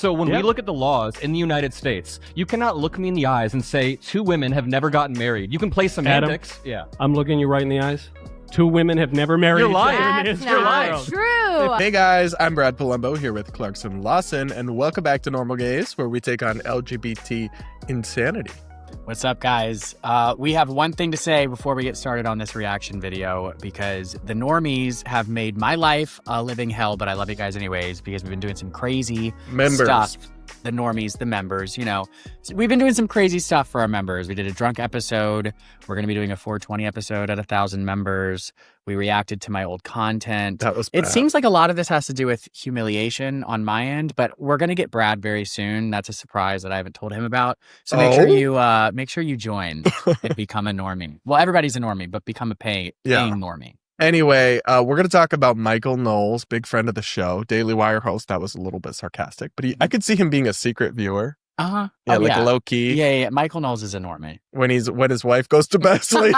So when we look at the laws in the United States, you cannot look me in the eyes and say 2 women have never gotten married. You can play semantics. Adam, I'm looking you right in the eyes. 2 women have never married each other in the history of the world. True. Hey guys, I'm Brad Polumbo here with Clarkson Lawson, and welcome back to Normal Gays, where we take on LGBT insanity. What's up, guys? We have one thing to say before we get started on this reaction video, because the normies have made my life a living hell, but I love you guys anyways, because we've been doing some crazy stuff. The normies, the members, you know. So we've been doing some crazy stuff for our members. We did a drunk episode. We're going to be doing a 420 episode at 1,000 members. We reacted to my old content. That was bad. It seems like a lot of this has to do with humiliation on my end, but we're going to get Brad very soon. That's a surprise that I haven't told him about. So make sure you join and become a normie. Well, everybody's a normie, but become a paying normie. Anyway, we're going to talk about Michael Knowles, big friend of the show, Daily Wire host. That was a little bit sarcastic, but I could see him being a secret viewer. Yeah, low key. Yeah. Michael Knowles is a normie. When his wife goes to bed, sleep,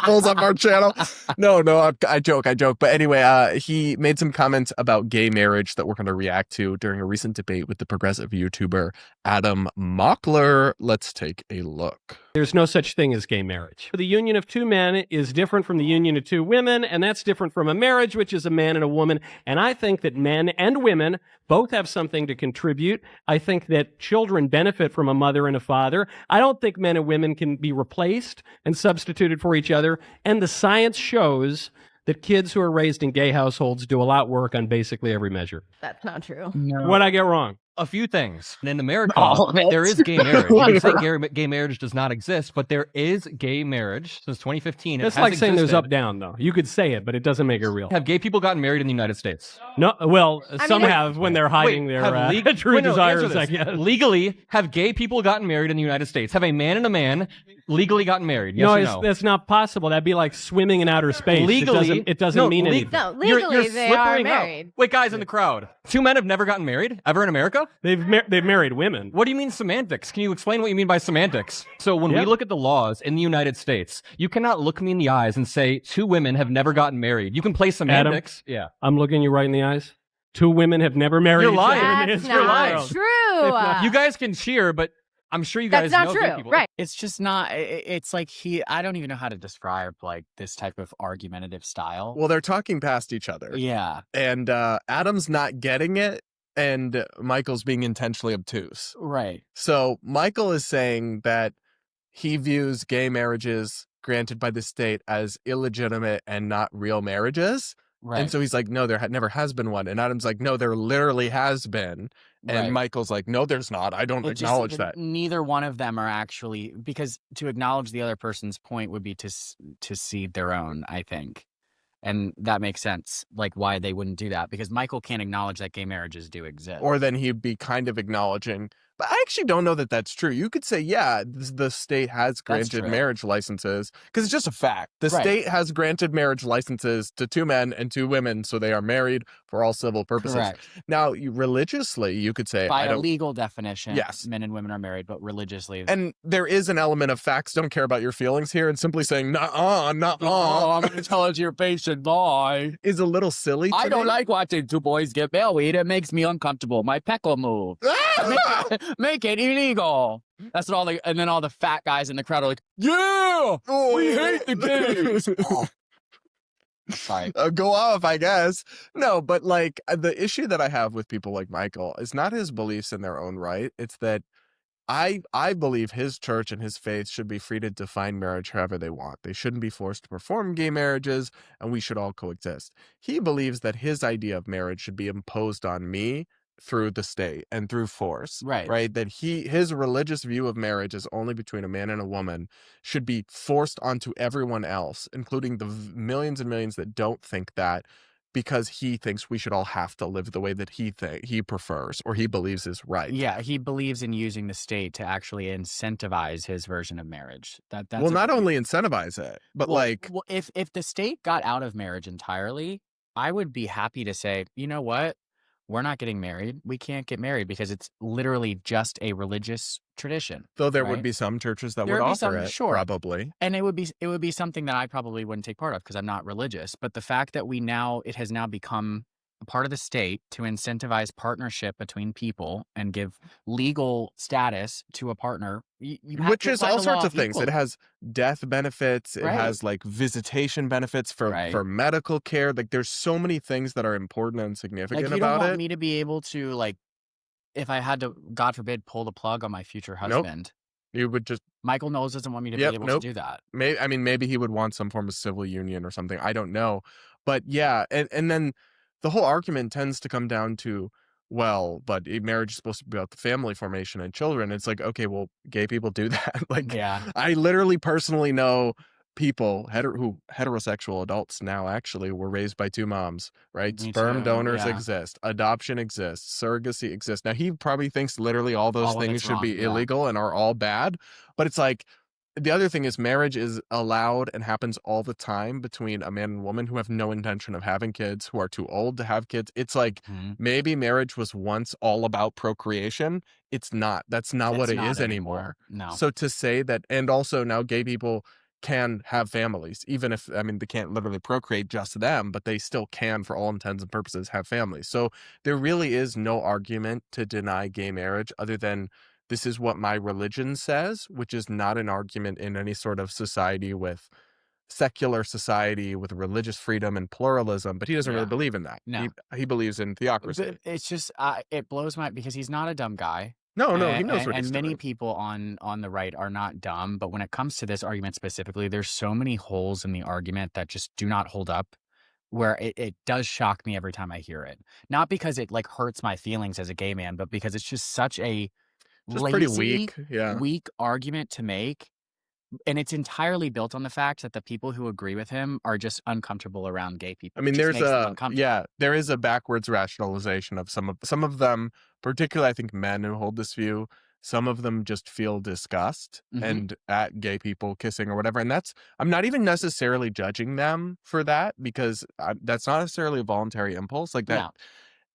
pulls up our channel. No, I joke. But anyway, he made some comments about gay marriage that we're going to react to during a recent debate with the progressive YouTuber Adam Mockler. Let's take a look. There's no such thing as gay marriage. The union of 2 men is different from the union of 2 women, and that's different from a marriage, which is a man and a woman. And I think that men and women both have something to contribute. I think that children benefit from a mother and a father. I don't think men and women can be replaced and substituted for each other. And the science shows that kids who are raised in gay households do a lot of work on basically every measure. That's not true. No. What'd I get wrong? A few things. In America, there is gay marriage. You can say gay marriage does not exist, but there is gay marriage since 2015. It's like saying there's up down, though. You could say it, but it doesn't make it real. Have gay people gotten married in the United States? No. Well, some have when they're hiding their true desires, I guess. Legally, have gay people gotten married in the United States? Have a man and a man legally gotten married? Yes or no? That's not possible. That'd be like swimming in outer space. Legally, it doesn't mean anything. No, legally they are married. Wait, guys in the crowd. 2 men have never gotten married ever in America? They've married women. What do you mean semantics? Can you explain what you mean by semantics? So when we look at the laws in the United States, you cannot look me in the eyes and say 2 women have never gotten married. You can play semantics. Adam, I'm looking you right in the eyes. 2 women have never married each other in the history of the world. True. You guys can cheer, but I'm sure you guys know That's not true, people. right? It's just not. It's like I don't even know how to describe like this type of argumentative style. Well, they're talking past each other. Yeah. And Adam's not getting it, and Michael's being intentionally obtuse. Right. So Michael is saying that he views gay marriages granted by the state as illegitimate and not real marriages. Right. And so he's like, no, there never has been one. And Adam's like, no, there literally has been. And Michael's like, no, there's not. I don't acknowledge that. Neither one of them are actually, because to acknowledge the other person's point would be to cede their own, I think. And that makes sense, like why they wouldn't do that, because Michael can't acknowledge that gay marriages do exist. Or then he'd be kind of acknowledging, but I actually don't know that that's true. You could say, yeah, the state has granted marriage licenses, because it's just a fact. The state has granted marriage licenses to 2 men and 2 women, so they are married for all civil purposes. Correct. Now, religiously, you could say, by a legal definition, yes, men and women are married, but religiously. And there is an element of facts don't care about your feelings here, and simply saying, nuh-uh, I'm going to tell it to your face and lie, is a little silly. I don't like watching 2 boys get married. It makes me uncomfortable. My peckle move. Make it illegal. That's what and then all the fat guys in the crowd are like, yeah, we hate the gays. Sorry. Go off, I guess. No, but like the issue that I have with people like Michael is not his beliefs in their own right. It's that I believe his church and his faith should be free to define marriage however they want. They shouldn't be forced to perform gay marriages, and we should all coexist. He believes that his idea of marriage should be imposed on me through the state and through force, right? That his religious view of marriage is only between a man and a woman should be forced onto everyone else, including the millions and millions that don't think that, because he thinks we should all have to live the way that he prefers or he believes is right. Yeah, he believes in using the state to actually incentivize his version of marriage. That's not only incentivize it, but if the state got out of marriage entirely, I would be happy to say, you know what? We're not getting married. We can't get married because it's literally just a religious tradition. Though there would be some churches that would offer it, probably. And it would be something that I probably wouldn't take part of because I'm not religious. But the fact that it has now become a part of the state to incentivize partnership between people and give legal status to a partner. You have Which to is apply all the sorts law of things. It equally. has death benefits. It Right. has like visitation benefits for medical care. Like there's so many things that are important and significant Like, you don't about want it. me to be able to, like, if I had to, God forbid, pull the plug on my future Nope. husband. You would just Michael Knowles doesn't want me to be able to do that. Maybe he would want some form of civil union or something. I don't know. But yeah, and then the whole argument tends to come down to, well, but marriage is supposed to be about the family formation and children. It's like, okay, well, gay people do that. Like, Yeah. I literally personally know people who heterosexual adults now actually were raised by two moms, right? Me Sperm too, donors yeah. exist, adoption exists, surrogacy exists. Now he probably thinks literally all those All of things it's should be wrong, yeah. illegal and are all bad, but it's like, the other thing is marriage is allowed and happens all the time between a man and woman who have no intention of having kids, who are too old to have kids. It's like, maybe marriage was once all about procreation. It's not. That's not what it is anymore. No. So to say that, and also now gay people can have families, even if, I mean, they can't literally procreate just them, but they still can, for all intents and purposes, have families. So there really is no argument to deny gay marriage other than, this is what my religion says, which is not an argument in any sort of society with secular society with religious freedom and pluralism, but he doesn't really believe in that. No. He believes in theocracy. But it's just, it blows my, because he's not a dumb guy. No, he knows what he's doing. And many doing. people on the right are not dumb, but when it comes to this argument specifically, there's so many holes in the argument that just do not hold up, where it does shock me every time I hear it. Not because it like hurts my feelings as a gay man, but because it's just such a pretty lazy, weak, weak argument to make. And it's entirely built on the fact that the people who agree with him are just uncomfortable around gay people. I mean, there is a backwards rationalization of some of them, particularly I think men who hold this view. Some of them just feel disgust and at gay people kissing or whatever. And I'm not even necessarily judging them for that, because that's not necessarily a voluntary impulse like that.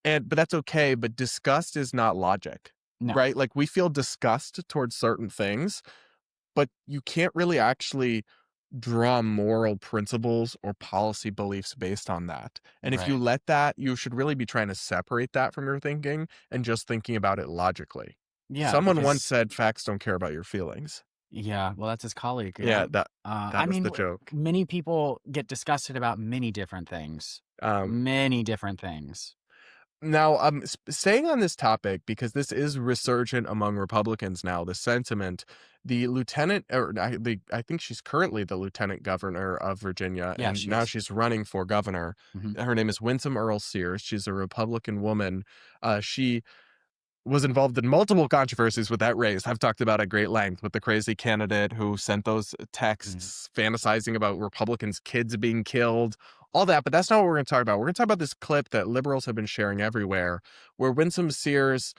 No. But that's okay. But disgust is not logic, right? Like, we feel disgust towards certain things, but you can't really actually draw moral principles or policy beliefs based on that. And if you let that, you should really be trying to separate that from your thinking and just thinking about it logically. Yeah. Someone once said, facts don't care about your feelings. Yeah, well, that's his colleague. Yeah, that was the joke. Many people get disgusted about many different things. Many different things. Now, staying on this topic, because this is resurgent among Republicans now, the sentiment, the lieutenant, or I think she's currently the lieutenant governor of Virginia, and now she's running for governor. Her name is Winsome Earl Sears. She's a Republican woman. She was involved in multiple controversies with that race. I've talked about at great length, with the crazy candidate who sent those texts fantasizing about Republicans' kids being killed, all that. But that's not what we're going to talk about. We're going to talk about this clip that liberals have been sharing everywhere, where Winsome Sears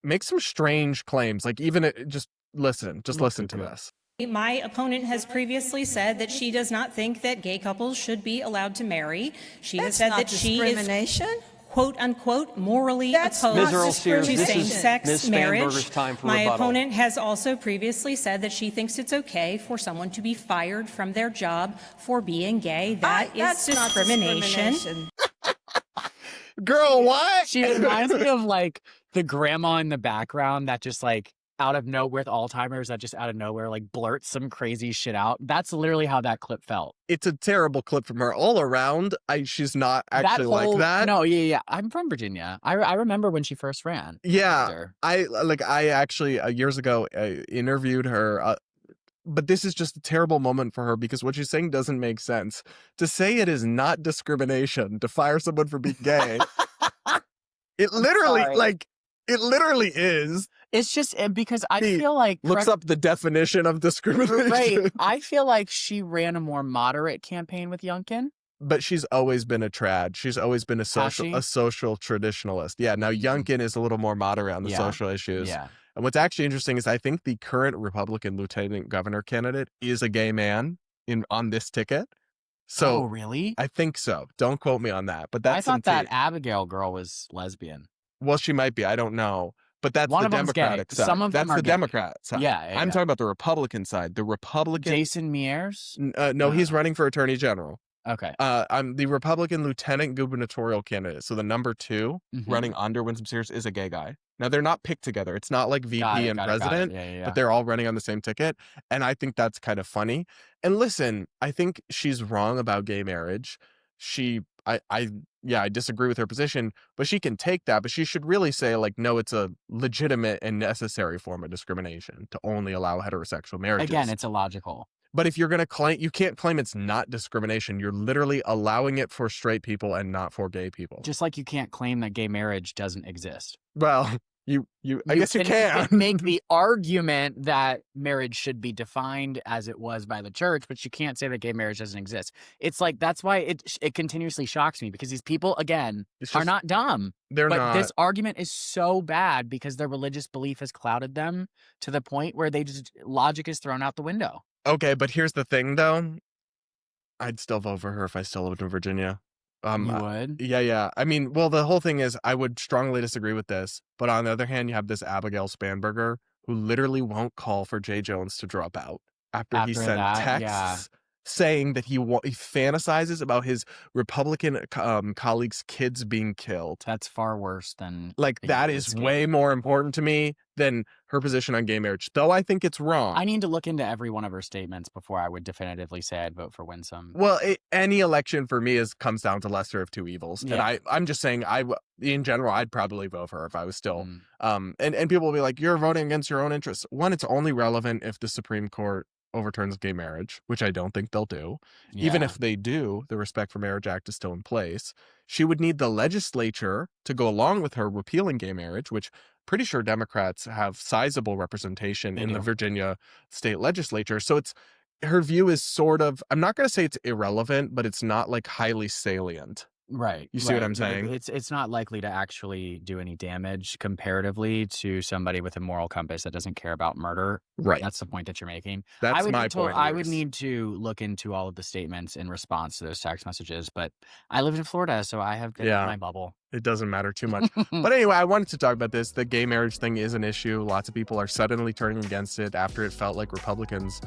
makes some strange claims. Like, even just listen to this. My opponent has previously said that she does not think that gay couples should be allowed to marry. She has said that she is, quote unquote, morally opposed to same-sex marriage. My opponent has also previously said that she thinks it's okay for someone to be fired from their job for being gay. That's discrimination. Girl, what? She reminds me of like the grandma in the background that just like out of nowhere, with Alzheimer's, that just out of nowhere like blurts some crazy shit out. That's literally how that clip felt. It's a terrible clip from her. All around, she's not actually like that. No, yeah. I'm from Virginia. I remember when she first ran. Yeah, I actually years ago interviewed her. But this is just a terrible moment for her, because what she's saying doesn't make sense. To say it is not discrimination to fire someone for being gay, it literally is. It's just because I feel like... Looks up the definition of discrimination. Right. I feel like she ran a more moderate campaign with Youngkin. But she's always been a trad. She's always been a social traditionalist. Yeah, now Youngkin is a little more moderate on the social issues. Yeah. And what's actually interesting is I think the current Republican lieutenant governor candidate is a gay man on this ticket. So, oh, really? I think so. Don't quote me on that. But that's I thought that Abigail girl was lesbian. Well, she might be. I don't know. But that's the Democratic side. Some of them are the Democrat side. Yeah. I'm talking about the Republican side. The Republican... Jason Mears? No, he's running for attorney general. Okay. I'm the Republican lieutenant gubernatorial candidate. So the number 2 running under Winsome Sears is a gay guy. Now they're not picked together. It's not like VP and president, but they're all running on the same ticket. And I think that's kind of funny. And listen, I think she's wrong about gay marriage. I disagree with her position, but she can take that, but she should really say like, no, it's a legitimate and necessary form of discrimination to only allow heterosexual marriages. Again, it's illogical. But if you're going to claim, you can't claim it's not discrimination. You're literally allowing it for straight people and not for gay people. Just like you can't claim that gay marriage doesn't exist. Well, I guess you can make the argument that marriage should be defined as it was by the church, but you can't say that gay marriage doesn't exist. It's like, that's why it continuously shocks me, because these people, again, are not dumb. They're not. This argument is so bad because their religious belief has clouded them to the point where logic is thrown out the window. Okay, but here's the thing, though. I'd still vote for her if I still lived in Virginia. You would? Yeah. I mean, well, the whole thing is I would strongly disagree with this. But on the other hand, you have this Abigail Spanberger who literally won't call for Jay Jones to drop out after he sent texts saying that he fantasizes about his Republican colleagues' kids being killed. That's far worse than... Like, that is way more important to me than her position on gay marriage, though I think it's wrong. I need to look into every one of her statements before I would definitively say I'd vote for Winsome. Well, any election for me comes down to lesser of two evils. Yeah. And I'm just saying, in general, I'd probably vote for her if I was still... And people will be like, you're voting against your own interests. One, it's only relevant if the Supreme Court overturns gay marriage, which I don't think they'll do. Yeah. Even if they do, the Respect for Marriage Act is still in place. She would need the legislature to go along with her repealing gay marriage, which pretty sure Democrats have sizable representation in the Virginia state legislature. So her view is sort of, I'm not going to say it's irrelevant, but it's not like highly salient. Right. You see what I'm saying? It's not likely to actually do any damage comparatively to somebody with a moral compass that doesn't care about murder. Right. That's the point that you're making. That's my point. I would need to look into all of the statements in response to those text messages, but I live in Florida, so I have been in my bubble. It doesn't matter too much. But anyway, I wanted to talk about this. The gay marriage thing is an issue. Lots of people are suddenly turning against it after it felt like Republicans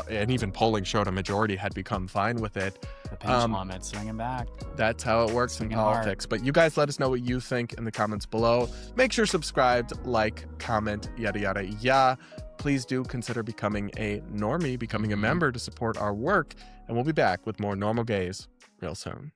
and even polling showed a majority had become fine with it. The pendulum, it's swinging back. That's how it works in politics. But you guys let us know what you think in the comments below. Make sure subscribed, like, comment, yada, yada, yada. Please do consider becoming a normie, becoming a member to support our work. And we'll be back with more Normal Gays real soon.